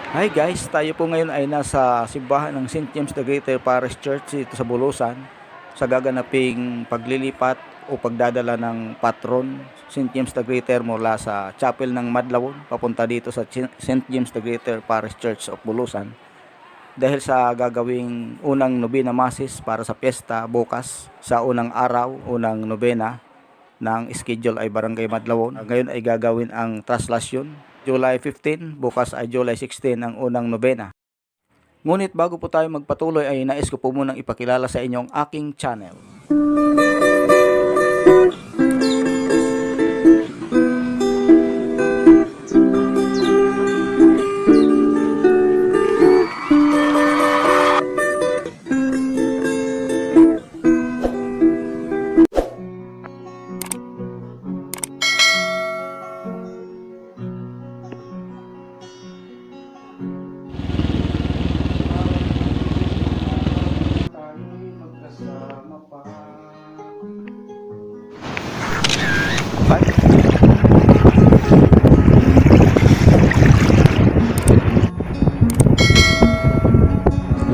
Hi guys, tayo po ngayon ay nasa simbahan ng St. James the Greater Parish Church dito sa Bulusan sa gaganaping paglilipat o pagdadala ng patron St. James the Greater mula sa chapel ng Madlawon papunta dito sa St. James the Greater Parish Church of Bulusan dahil sa gagawing unang nobena masses para sa piyesta bukas sa unang araw, unang nobena ng schedule ay Barangay Madlawon. Ngayon ay gagawin ang traslasyon. July 15, bukas ay July 16 ang unang nobena. Ngunit bago po tayo magpatuloy ay nais ko po munang ipakilala sa inyo ang aking channel.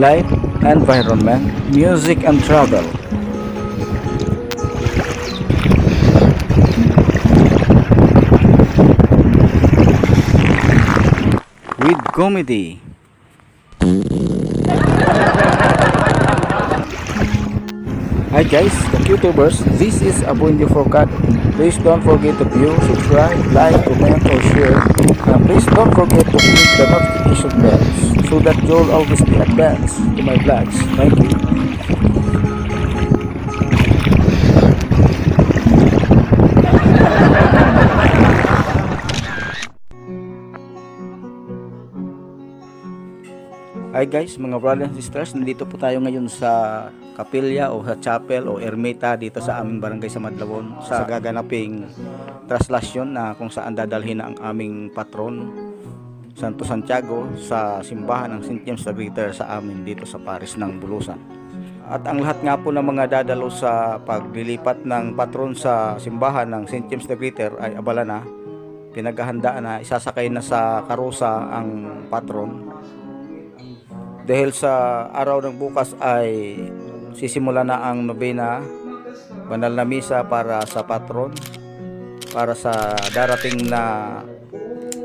Life, environment, music and travel. With comedy. Hi guys, the YouTubers, this is Abundio Forcat. Please don't forget to view, subscribe, like, comment or share. And please don't forget to click the notification bells so that you'll always be advanced to my vlogs. Thank you. Hi guys, mga brothers and sisters, nandito po tayo ngayon sa kapilya o sa chapel o ermita dito sa aming barangay sa Madlawon sa gaganaping traslasyon na kung saan dadalhin ang aming patron Santo Santiago sa simbahan ng St. James the Greater sa amin dito sa Paris ng Bulusan. At ang lahat nga po ng mga dadalo sa paglilipat ng patron sa simbahan ng St. James the Greater ay abala na, pinaghahandaan na, isasakay na sa karusa ang patron. Dahil sa araw ng bukas ay sisimula na ang nobena, banal na misa para sa patron, para sa darating na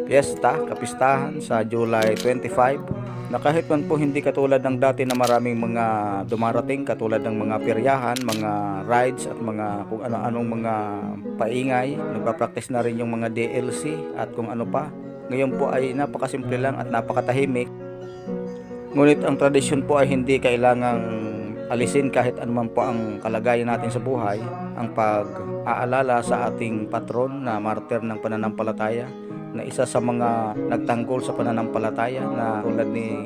piyesta, kapistahan sa July 25, na kahit man po hindi katulad ng dati na maraming mga dumarating katulad ng mga peryahan, mga rides at mga kung ano-anong mga paingay, nagpa-practice na rin yung mga DLC at kung ano pa. Ngayon po ay napakasimple lang at napakatahimik. Ngunit ang tradisyon po ay hindi kailangang alisin kahit anuman po ang kalagayan natin sa buhay, ang pag-aalala sa ating patron na martir ng pananampalataya, na isa sa mga nagtanggol sa pananampalataya na tulad ni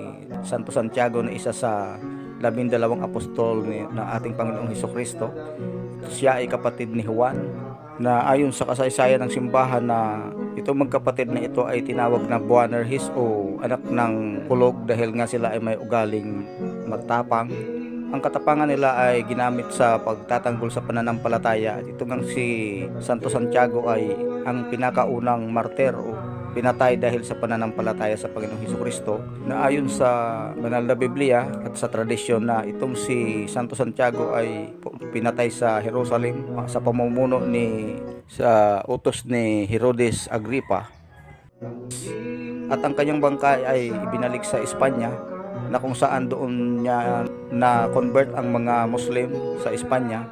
Santo Santiago na isa sa 12 apostol ng ating Panginoong Hesukristo. Siya ay kapatid ni Juan na ayon sa kasaysayan ng simbahan na itong magkapatid na ito ay tinawag na Boanerges o anak ng kulog dahil nga sila ay may ugaling magtapang. Ang katapangan nila ay ginamit sa pagtatanggol sa pananampalataya. Ito ngang si Santo Santiago ay ang pinakaunang martir o pinatay dahil sa pananampalataya sa Panginoong Hesukristo, na ayon sa banal na Biblia at sa tradisyon na itong si Santo Santiago ay pinatay sa Jerusalem sa pamumuno sa utos ni Herodes Agrippa, at ang kanyang bangkay ay ibinalik sa Espanya, na kung saan doon niya na convert ang mga Muslim sa Espanya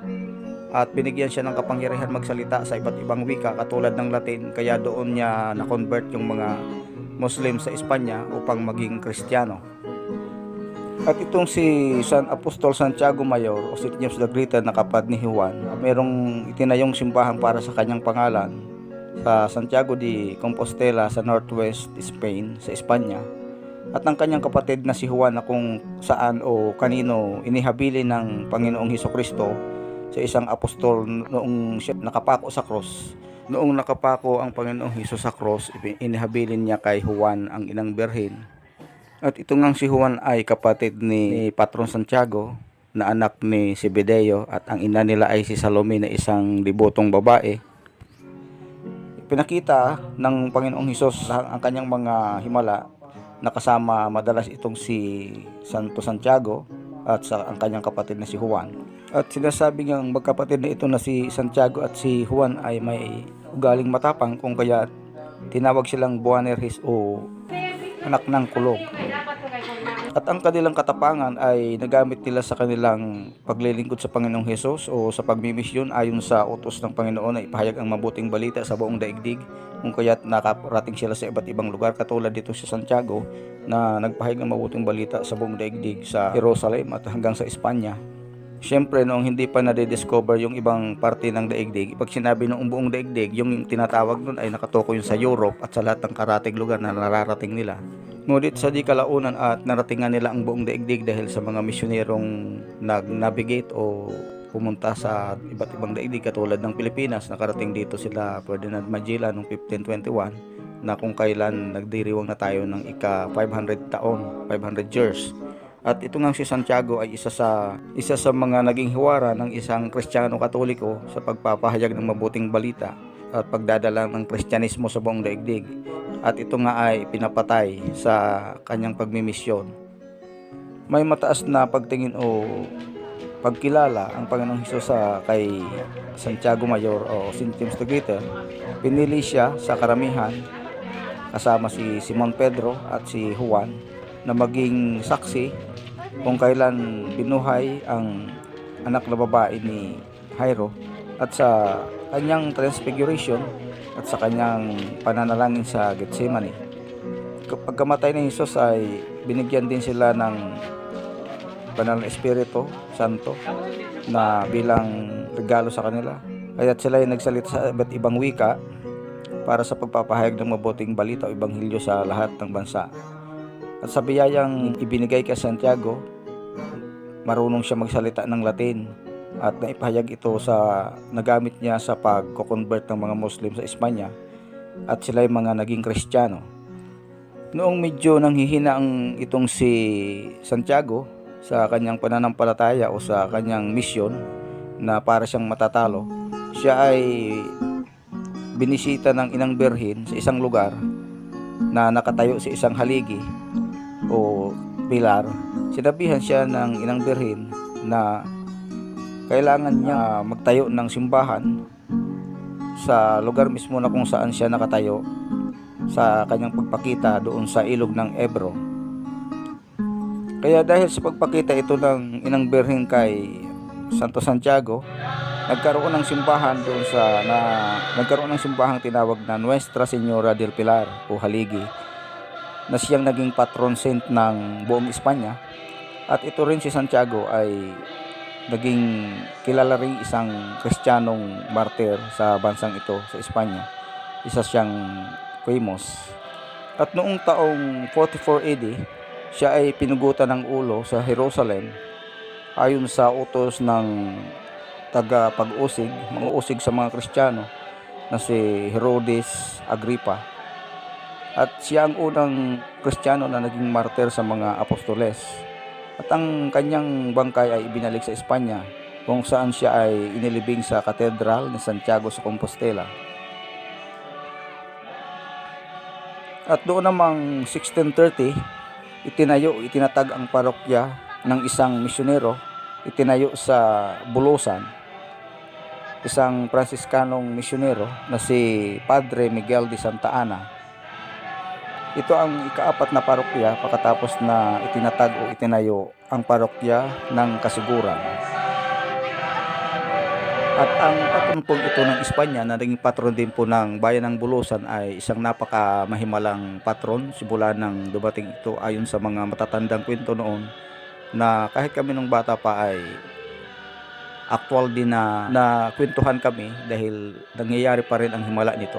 at binigyan siya ng kapangyarihan magsalita sa iba't ibang wika katulad ng Latin, kaya doon niya na-convert yung mga Muslim sa Espanya upang maging Kristiyano. At itong si San Apostol Santiago Mayor o St. James the Greater na kapatid ni Juan, merong itinayong simbahan para sa kanyang pangalan sa Santiago de Compostela sa Northwest Spain, sa Espanya. At ang kanyang kapatid na si Juan na kung saan o kanino inihabilin ng Panginoong Hesukristo sa isang apostol noong siya nakapako sa cross. Noong nakapako ang Panginoong Hesus sa cross, inihabilin niya kay Juan ang inang Birhen. At ito ngang si Juan ay kapatid ni Patron Santiago na anak ni Zebedeo, at ang ina nila ay si Salome na isang debotong babae. Pinakita ng Panginoong Hesus ang kanyang mga himala nakasama madalas itong si Santo Santiago at ang kanyang kapatid na si Juan. At sinasabi ngang magkapatid na ito na si Santiago at si Juan ay may ugaling matapang, kung kaya tinawag silang Buanerges o anak ng kulog. At ang kanilang katapangan ay nagamit nila sa kanilang paglilingkod sa Panginoong Hesus o sa pagmimisyon ayon sa utos ng Panginoon na ipahayag ang mabuting balita sa buong daigdig, kung kaya't nakarating sila sa iba't ibang lugar, katulad dito sa Santiago na nagpahayag ng mabuting balita sa buong daigdig sa Jerusalem at hanggang sa Espanya. Siyempre, noong hindi pa na-discover yung ibang parte ng daigdig, pag sinabi ng buong daigdig, yung tinatawag nun ay nakatukoy sa Europe at sa lahat ng karating lugar na nararating nila. Ngunit sa di kalaunan at naratingan nila ang buong daigdig dahil sa mga misyonerong nag-navigate o pumunta sa iba't ibang daigdig, katulad ng Pilipinas. Nakarating dito sila Ferdinand Magellan noong 1521 na kung kailan nagdiriwang na tayo ng ika 500 taon, 500 years. At ito nga si Santiago ay isa sa mga naging hiwara ng isang Kristiyano Katoliko sa pagpapahayag ng mabuting balita at pagdadala ng Kristyanismo sa buong daigdig. At ito nga ay pinapatay sa kanyang pagmimisyon. May mataas na pagtingin o pagkilala ang Panginoong Hesus kay Santiago Mayor o St. James the Greater. Pinili siya sa karamihan kasama si Simon Pedro at si Juan na maging saksi kung kailan binuhay ang anak na babae ni Jairo at sa kanyang transfiguration at sa kanyang pananalangin sa Getsemani. Pagkamatay ni Jesus ay binigyan din sila ng Banal na Espiritu Santo na bilang regalo sa kanila. Kaya't sila ay nagsalita sa iba't ibang wika para sa pagpapahayag ng mabuting balita o ebanghelyo sa lahat ng bansa. At sa biyayang ibinigay kay Santiago, marunong siya magsalita ng Latin at naipahayag ito sa nagamit niya sa pag-convert ng mga Muslim sa Espanya at sila ay mga naging Kristiyano. Noong medyo nanghihina itong si Santiago sa kanyang pananampalataya o sa kanyang misyon na para siyang matatalo, siya ay binisita ng Inang Birhen sa isang lugar na nakatayo sa isang haligi o pilar. Sinabihan siya ng Inang Birhen na kailangan niya magtayo ng simbahan sa lugar mismo na kung saan siya nakatayo sa kanyang pagpakita doon sa ilog ng Ebro. Kaya dahil sa pagpakita ito ng Inang Birhen kay Santo Santiago, nagkaroon ng simbahan doon nagkaroon ng simbahang tinawag na Nuestra Señora del Pilar o Haligi, na siyang naging patron saint ng buong Espanya. At ito rin si Santiago ay naging kilala rin isang Kristiyanong martir sa bansang ito sa Espanya. Isa siyang famous. At noong taong 44 AD, siya ay pinugutan ng ulo sa Jerusalem ayon sa utos ng taga-pag-usig, mga usig sa mga Kristiyano na si Herodes Agripa. At siya ang unang Kristiyano na naging martir sa mga apostoles. At ang kanyang bangkay ay ibinalik sa Espanya, kung saan siya ay inilibing sa Katedral ni Santiago sa Compostela. At doon namang 1630, itinatag ang parokya ng isang misyonero, itinayo sa Bulosan, isang Pransiskanong misyonero na si Padre Miguel de Santa Ana. Ito ang ikaapat na parokya pagkatapos na itinatag o itinayo ang parokya ng Kasiguran. At ang patron po ito ng Espanya na naging patron din po ng bayan ng Bulosan ay isang napakamahimalang patron simula nang dumating ito, ayon sa mga matatandang kwento noon, na kahit kami nung bata pa ay actual din na kwentuhan kami dahil nangyayari pa rin ang himala nito.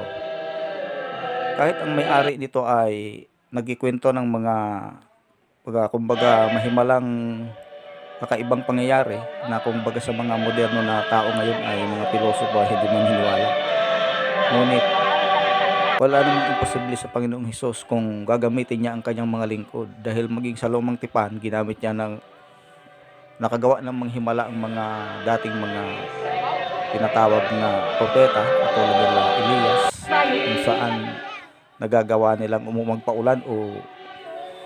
Kahit ang may-ari nito ay nagkikwento ng mga kumbaga mahimalang kakaibang pangyayari na kumbaga sa mga moderno na tao ngayon ay mga pilosopo ay hindi maniniwala. Ngunit wala namang imposible sa Panginoong Hesus kung gagamitin niya ang kanyang mga lingkod, dahil maging sa lumang tipan ginamit niya ng nakagawa ng mga himala ang mga dating mga tinatawag na propeta katulad nila Elias, kung saan nagagawa nilang magpaulan o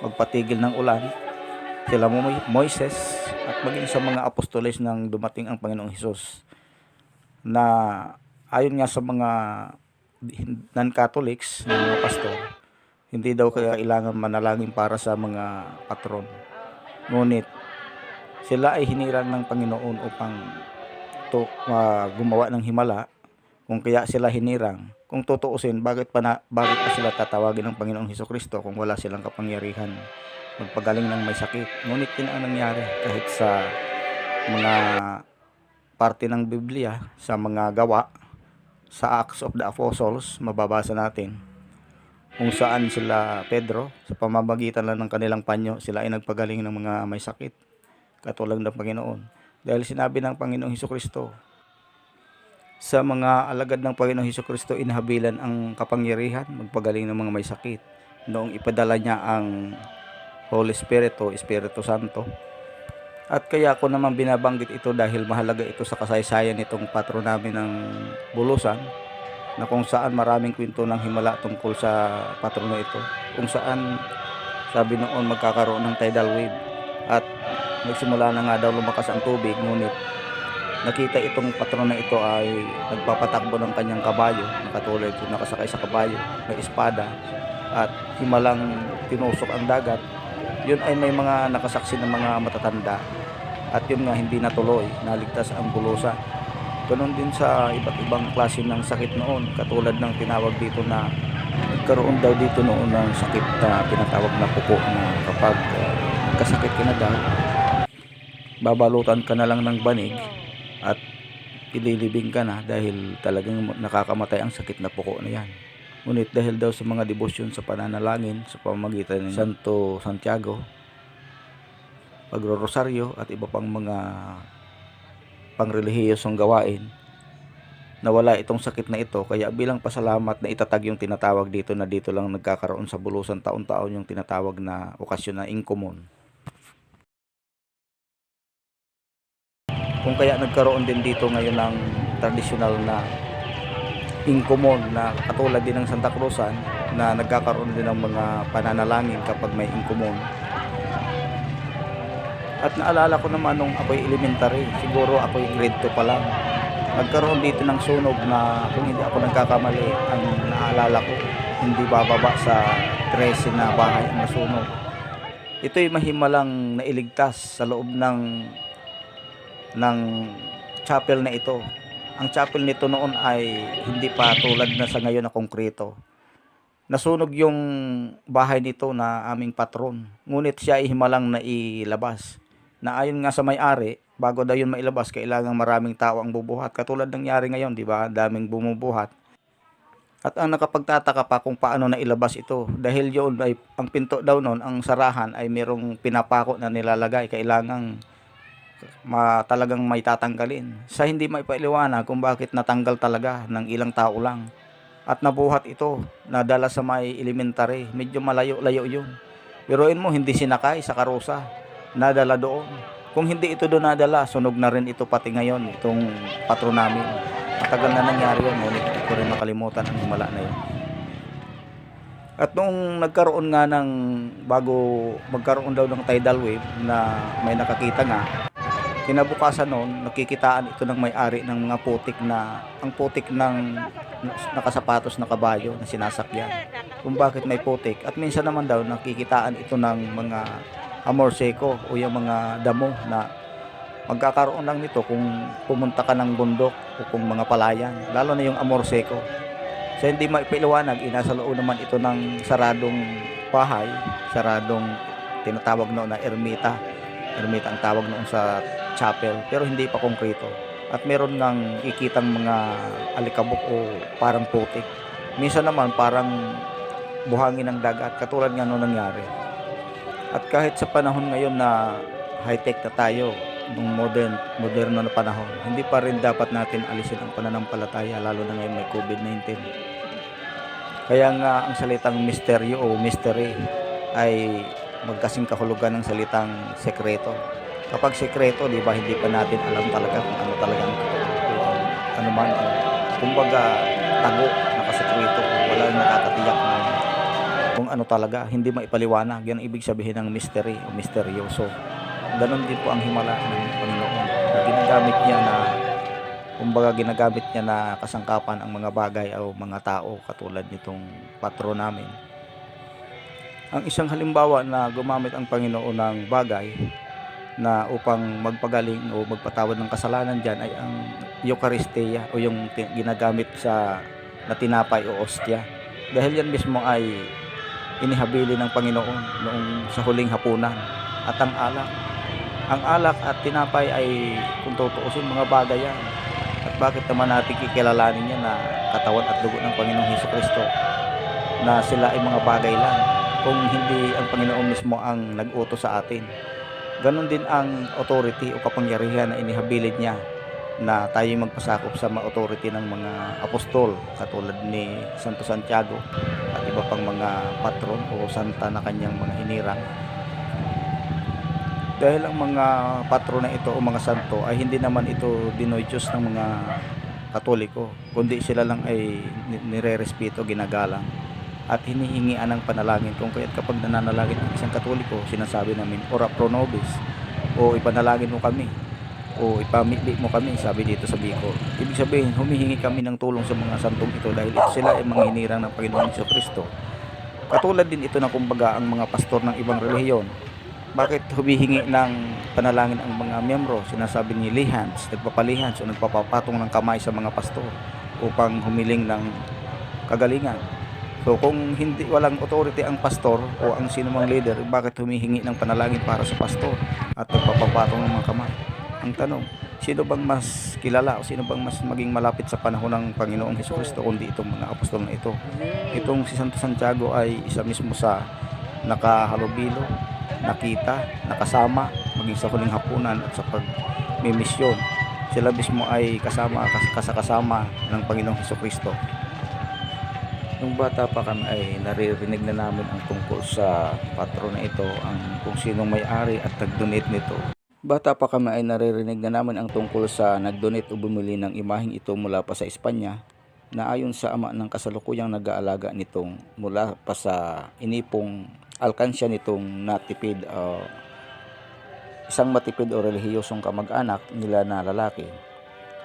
magpatigil ng ulan, sila Moises at maging sa mga apostoles nang dumating ang Panginoong Hesus, na ayon nga sa mga non-Catholics ng mga pastor, hindi daw kailangan manalangin para sa mga patron. Ngunit sila ay hinirang ng Panginoon upang gumawa ng himala. Kung kaya sila hinirang, kung tutuusin, bakit pa sila tatawagin ng Panginoong Hesukristo kung wala silang kapangyarihan magpagaling ng may sakit? Ngunit yun ang nangyari kahit sa mga parte ng Biblia, sa mga gawa, sa Acts of the Apostles, mababasa natin kung saan sila Pedro, sa pamamagitan lang ng kanilang panyo, sila ay nagpagaling ng mga may sakit, katulad ng Panginoon. Dahil sinabi ng Panginoong Hesukristo, sa mga alagad ng Panginoong Hesukristo inahabilan ang kapangyarihan magpagaling ng mga may sakit noong ipadala niya ang Holy Spirit o Espiritu Santo. At kaya ko naman binabanggit ito dahil mahalaga ito sa kasaysayan nitong patron namin ng Bulusan, na kung saan maraming kwento ng himala tungkol sa patron na ito, kung saan sabi noon magkakaroon ng tidal wave at nagsimula na nga daw lumakas ang tubig, ngunit nakita itong patron na ito ay nagpapatakbo ng kanyang kabayo, nakatulad yung nakasakay sa kabayo, may espada, at himalang tinusok ang dagat. Yun ay may mga nakasaksi ng mga matatanda, at yun nga hindi natuloy, naligtas ang Bulusan. Ganon din sa iba't ibang klase ng sakit noon, katulad ng tinawag dito na nagkaroon daw dito noon ng sakit na tinatawag na puko, na kapag kasakit ka na daw, babalutan ka na lang ng banig at ililibing ka na dahil talagang nakakamatay ang sakit na puko na yan. Ngunit dahil daw sa mga debosyon sa pananalangin sa pamamagitan ng Santo Santiago, pagro-rosaryo at iba pang mga pangrelihiyosong gawain, nawala itong sakit na ito. Kaya bilang pasalamat na itatag yung tinatawag dito na dito lang nagkakaroon sa Bulusan taon-taon yung tinatawag na okasyon na incommon. Kung kaya nagkaroon din dito ngayon ng tradisyonal na incommon na katulad din ng Santa Cruzan, na nagkakaroon din ng mga pananalangin kapag may incommon. At naalala ko naman nung ako'y elementary, siguro ako'y grade 2 pa lang, nagkaroon dito ng sunog na kung hindi ako nagkakamali, ang naalala ko, hindi bababa sa 13 na bahay ang nasunog. Ito'y mahimalang nailigtas sa loob ng chapel na ito. Ang chapel nito noon ay hindi pa tulad na sa ngayon na konkreto. Nasunog yung bahay nito na aming patron, ngunit siya ay himalang nailabas, na ayon nga sa may-ari, bago daw yun mailabas, kailangang maraming tao ang bubuhat, katulad ng nangyari ngayon, di ba? Daming bumubuhat. At ang nakapagtataka pa kung paano nailabas ito, dahil yun ay ang pinto daw noon, ang sarahan ay merong pinapako na nilalagay, kailangang talagang may tatanggalin. Sa hindi maipaliwanag kung bakit natanggal talaga ng ilang tao lang. At nabuhat ito, nadala sa may elementary, medyo malayo-layo yun. Biruin mo, hindi sinakay sa karusa, nadala doon. Kung hindi ito doon nadala, sunog na rin ito pati ngayon, itong patron namin. Matagal na nangyari yun, ngunit hindi ko rin makalimutan ang himala na yun. At noong nagkaroon nga bago magkaroon daw ng tidal wave, na may nakakita nga, kinabukasan noon, nakikitaan ito ng may-ari ng mga putik ang putik ng nakasapatos na kabayo na sinasakyan. Kung bakit may putik. At minsan naman daw, nakikitaan ito ng mga amor seco o yung mga damo na magkakaroon lang nito kung pumunta ka ng bundok o kung mga palayan, lalo na yung amor seco. So hindi maipaliwanag, inasa loob naman ito ng saradong bahay, saradong tinatawag noon na ermita ang tawag noon sa chapel, pero hindi pa konkreto. At meron ngang ikitang mga alikabok o parang putik. Minsan naman parang buhangin ng dagat, katulad nga noon nangyari. At kahit sa panahon ngayon na high-tech na tayo, nung moderno na panahon, hindi pa rin dapat natin alisin ang pananampalataya, lalo na ngayon may COVID-19. Kaya nga ang salitang misteryo o mystery ay magkasing kahulugan ng salitang sekreto. Kapag sekreto, di ba, hindi pa natin alam talaga kung ano talagang ano man. Kumbaga, tago, nakasekreto, wala nakakatiyak na kung ano talaga, hindi maipaliwanag. Yan ang ibig sabihin ng mystery o misteryoso. Ganon din po ang himala ng Panginoon na ginagamit niya na, kumbaga ginagamit niya na kasangkapan ang mga bagay o mga tao katulad nitong patron namin. Ang isang halimbawa na gumamit ang Panginoon ng bagay na upang magpagaling o magpatawad ng kasalanan dyan ay ang Eucharistia o yung ginagamit sa na tinapay o ostya. Dahil yan mismo ay inihabili ng Panginoon noong sa huling hapunan. At ang alak at tinapay ay kung tutuusin mga bagay yan. At bakit naman natin kikilalanin yan na katawan at dugo ng Panginoong Hesukristo na sila ay mga bagay lang kung hindi ang Panginoon mismo ang nag-utos sa atin. Ganon din ang authority o kapangyarihan na inihabilid niya na tayo magpasakop sa mga authority ng mga apostol katulad ni Santo Santiago at iba pang mga patron o santa na kanyang mga hinirang. Dahil ang mga patron na ito o mga santo ay hindi naman ito dinoyos ng mga Katoliko, kundi sila lang ay nire-respeto, ginagalang at hinihingian ng panalangin. Kung kaya't kapag nananalangin ang isang Katoliko, sinasabi namin ora pro nobis o ipanalangin mo kami o ipamikbi mo kami, sabi dito sa Bicol. Ibig sabihin, humihingi kami ng tulong sa mga santong ito dahil ito sila ay mga hinirang ng Panginoon Jesucristo. Katulad din ito ng kumbaga ang mga pastor ng ibang relihiyon. Bakit humihingi ng panalangin ang mga miyembro? Sinasabi ni lihans, nagpapalihans o nagpapapatong ng kamay sa mga pastor upang humiling ng kagalingan. So kung hindi walang authority ang pastor o ang sinumang leader, bakit humihingi ng panalangin para sa pastor at nagpapapatong ng mga kamay? Ang tanong, sino bang mas kilala o sino bang mas maging malapit sa panahon ng Panginoong Hesukristo kundi itong mga apostol na ito? Itong si Santo Santiago ay isa mismo sa nakahalubilo, nakita, nakasama maging sa huling hapunan at sa pagmimisyon. Sila mismo ay kasama ng Panginoong Hesukristo. Nung bata pa kami ay naririnig na namin ang tungkol sa patron na ito, ang kung sinong may-ari at nag-donate nito. Bata pa kami ay naririnig na namin ang tungkol sa nag-donate o bumili ng imaheng ito mula pa sa Espanya na ayon sa ama ng kasalukuyang nag-aalaga nitong mula pa sa inipong alkansya nitong natipid isang matipid o relihiyosong kamag-anak nila na lalaki.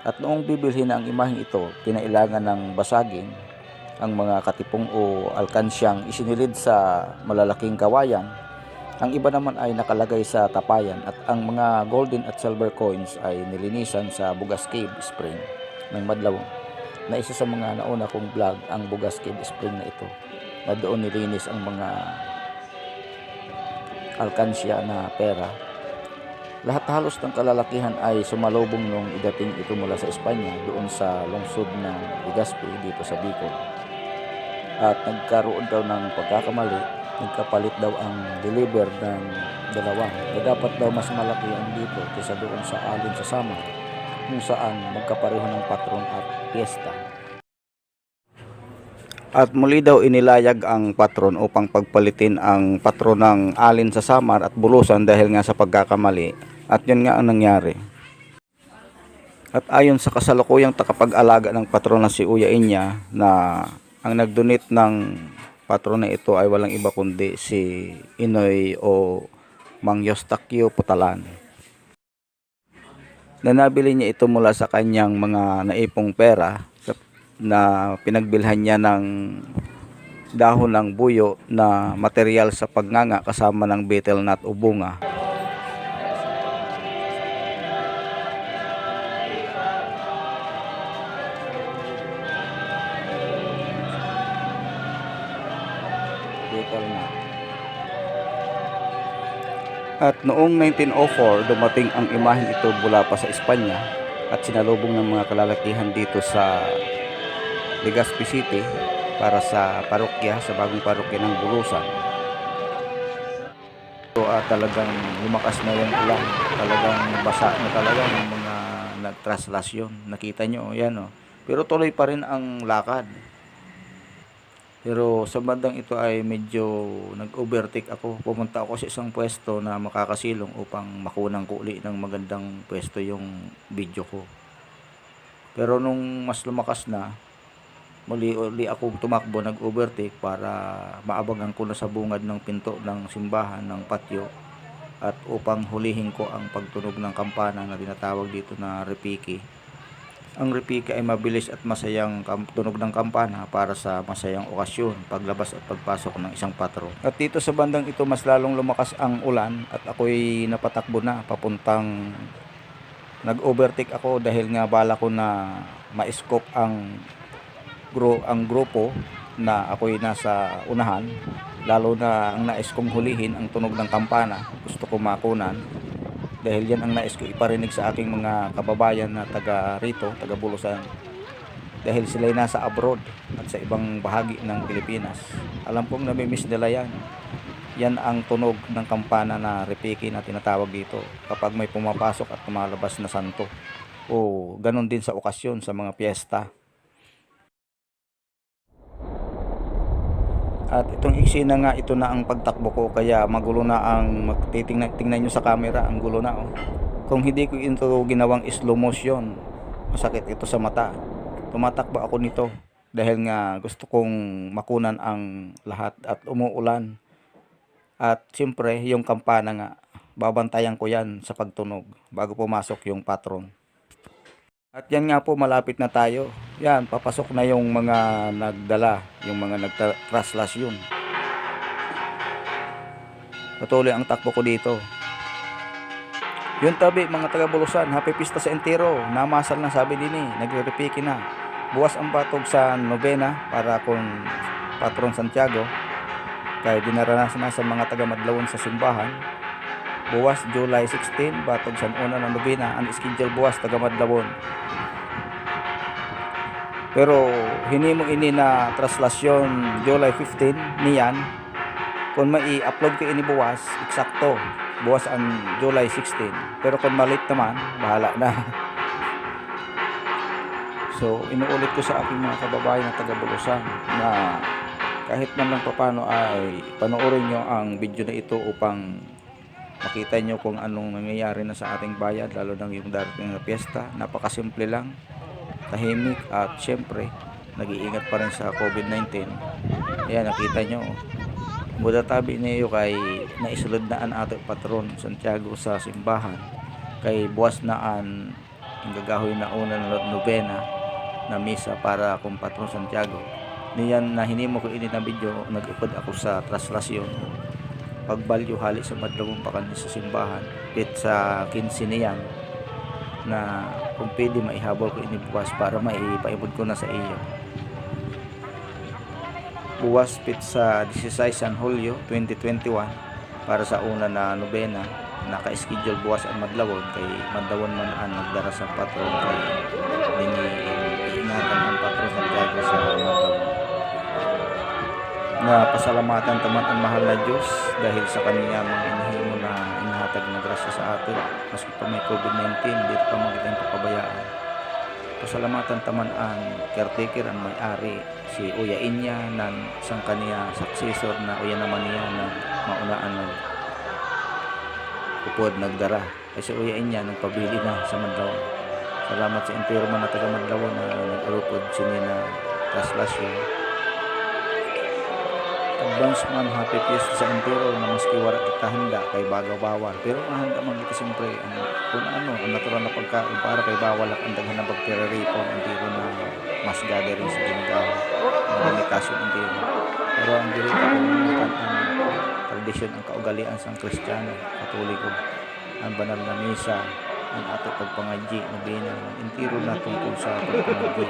At noong bibilhin na ang imaheng ito, kinailangan ng basagin ang mga katipong o alkansyang isinilid sa malalaking kawayan. Ang iba naman ay nakalagay sa tapayan at ang mga golden at silver coins ay nilinisan sa Bugas Cave Spring ng Madlaw, na isa sa mga nauna kong vlog ang Bugas Cave Spring na ito, na doon nilinis ang mga alkansya na pera. Lahat halos ng kalalakihan ay sumalubong nung idating ito mula sa Espanya doon sa lungsod ng Legazpi dito sa Bicol. At nagkaroon daw ng pagkakamali, nagkapalit daw ang deliver ng dalawa na dapat daw mas malaki ang dito kaysa doon sa alin sa Samar kung saan magkapareho ng patron at piyesta. At muli daw inilayag ang patron upang pagpalitin ang patron ng alin sa Samar at Bulusan dahil nga sa pagkakamali, at yun nga ang nangyari. At ayon sa kasalukuyang takapag-alaga ng patron na si Uya Inya, na ang nag-donate ng patron na ito ay walang iba kundi si Inoy o Mang Eustakio Putalan, na nabili niya ito mula sa kanyang mga naipong pera na pinagbilhan niya ng dahon ng buyo na material sa pagnganga kasama ng betel nut o bunga. Betel nut. At noong 1904, dumating ang imaheng ito mula pa sa Espanya at sinalubong ng mga kalalakihan dito sa Legazpi City para sa parokya, sa bagong parokya ng Bulusan. So talagang lumakas na yung ulan, talagang basa na talaga ng mga nagtraslasyon. Nakita nyo, yan o. Pero tuloy pa rin ang lakad. Pero sa bandang ito ay medyo nag-overtake ako. Pumunta ako sa isang pwesto na makakasilong upang makunang ko uli ng magandang pwesto yung video ko. Pero nung mas lumakas na, muli-uli akong tumakbo, nag-overtake para maabagan ko na sa bungad ng pinto ng simbahan ng patio at upang hulihin ko ang pagtunog ng kampana na tinatawag dito na repiki. Ang repiki ay mabilis at masayang tunog ng kampana para sa masayang okasyon, paglabas at pagpasok ng isang patron. At dito sa bandang ito mas lalong lumakas ang ulan at ako'y napatakbo na papuntang, nag-overtake ako dahil nga bala ko na ma-scope ang grupo na ako'y nasa unahan, lalo na ang nais kong hulihin ang tunog ng kampana. Gusto ko makunan dahil yan ang nais ko iparinig sa aking mga kababayan na taga rito, taga Bulusan, dahil sila'y nasa abroad at sa ibang bahagi ng Pilipinas. Alam kong namimiss nila yan. Yan ang tunog ng kampana na repiki na tinatawag dito kapag may pumapasok at tumalabas na santo, o ganun din sa okasyon sa mga piyesta. At itong eksena nga, ito na ang pagtakbo ko, kaya magulo na ang tingnan nyo sa camera, ang gulo na, oh. Kung hindi ko ito ginawang slow motion, masakit ito sa mata. Tumatakbo ako nito dahil nga gusto kong makunan ang lahat at umuulan. At siyempre yung kampana nga, babantayan ko yan sa pagtunog bago pumasok yung patron. At yan nga po, malapit na tayo. Yan, papasok na yung mga nagdala, yung mga nagtraslasyon. Patuloy ang takbo ko dito. Yung tabi, mga taga Bulusan, happy pista sa entero. Namasal na, sabi din nagre-repiki na. Buwas ang batog sa nobena para kung Patron Santiago. Kaya dinaranasan na sa mga taga Madlawon sa simbahan. Buwas July 16, batog sa una ng nobena, ang schedule buwas taga Madlawon. Pero hinimo ini na traslasyon July 15 niyan, kung mai-upload ko ini buwas, eksakto buwas ang July 16. Pero kung malit naman, bahala na. So inuulit ko sa aking mga kababayan na taga Bulusan na kahit man lang papano ay panoorin nyo ang video na ito upang makita nyo kung anong nangyayari na sa ating bayan, lalo na yung darating na piyesta. Napakasimple lang, tahimik, at syempre nag-iingat pa rin sa COVID-19. Ayan, nakita nyo, buda tabi niyo kay naisulod na ang ating Patron Santiago sa simbahan, kay buwas na ang gagahoy na una na novena na misa para kung Patron Santiago. Niyan na hinimo ko ini na video, nag-upod ako sa traslasyon pagbalyo hali sa Madlawon pa kanina sa simbahan, pit sa 15 niyan, na kung pwede maihabol ko ini buwas para maipaibod ko na sa iyo. Buwas pit sa 16 San Hulyo 2021 para sa una na nobena, naka-schedule buwas ang Madlawon, kay Madlawon man ang nagdara sa patron, kay iingatan ang Patron Santiago sa Madlawon. Na pasalamatan taman ang mahal na Diyos dahil sa kaniya mga inihimo na inahatag na grasya sa atin, maski pa may COVID-19, dito pa magiging papabayaan. Pasalamatan taman ang caretaker, ang may-ari, si Uya Inya, nan sang kaniya successor na Uya naman niya na maunaan ng upod nagdara. Ay si Uya Inya nagpabili na sa Madlawon. Salamat sa entero man na taga Madlawon na nag-urupod sini na traslasyon. Advance man, happy fiesta sa entero na maski wala kita handa kay bagaw bawal, pero mahanda man kita siyempre kung ano ang natural na pagkain para kay bawal ang daghan na pagtereripon ang tiro na mas gathering sa ginagawa na limitasyon ang tiro. Pero ang dito kung ang tradisyon, ang kaugalian sa Kristiyano Katoliko, ang banal na misa, ang ato pagpangadyi na bina ng entero na tungkol sa pagpangadyi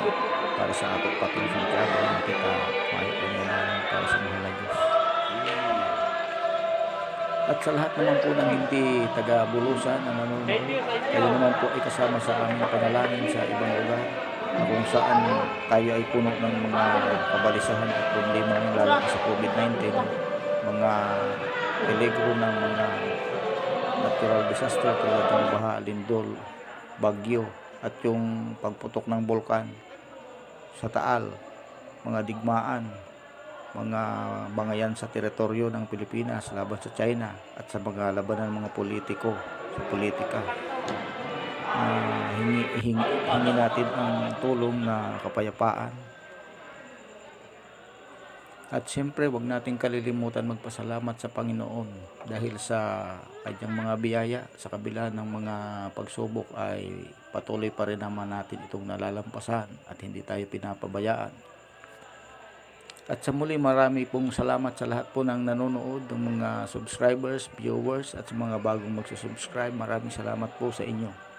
para sa ato Patron Santiago na kita maiunanan para sa mahal na Diyos. At sa lahat naman po ng hindi taga Bulusan na nanonood, kayo naman po ay kasama sa aming panalangin sa ibang lugar na kung saan tayo ay puno ng mga kabalisahan at problema, lalo sa COVID-19, mga peligro ng mga natural disaster tulad ng baha, lindol, bagyo, at yung pagputok ng bulkan sa Taal, mga digmaan, mga bangayan sa teritoryo ng Pilipinas laban sa China, at sa mga labanan ng mga politiko sa politika. Hingi natin ang tulong na kapayapaan At siyempre, wag nating kalilimutan magpasalamat sa Panginoon dahil sa kanyang mga biyaya sa kabila ng mga pagsubok ay patuloy pa rin naman natin itong nalalampasan at hindi tayo pinapabayaan. At sa muli, marami pong salamat sa lahat po ng nanonood, ng mga subscribers, viewers at sa mga bagong magsusubscribe. Maraming salamat po sa inyo.